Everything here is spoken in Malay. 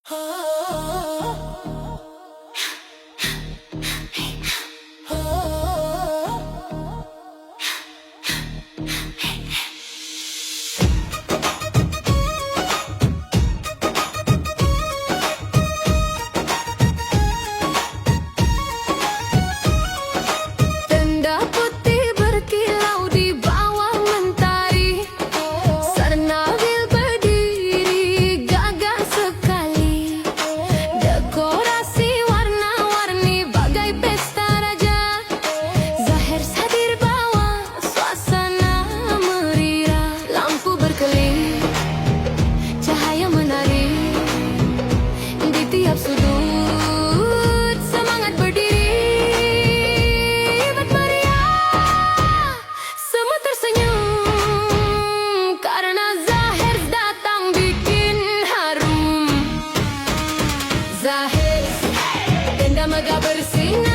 Tenda putih berkilau di bawah mentari, Sarnawil berdiri gagah sekali. Dekorasi warna-warni bagai pesta raja, Zahir hadir bawa suasana meriah. Lampu berkelip, cahaya menari di tiap sudut, semangat berdiri bermeriah. Semua tersenyum karena Zahir datang bikin harum. Zahir, tenda megah bersinar.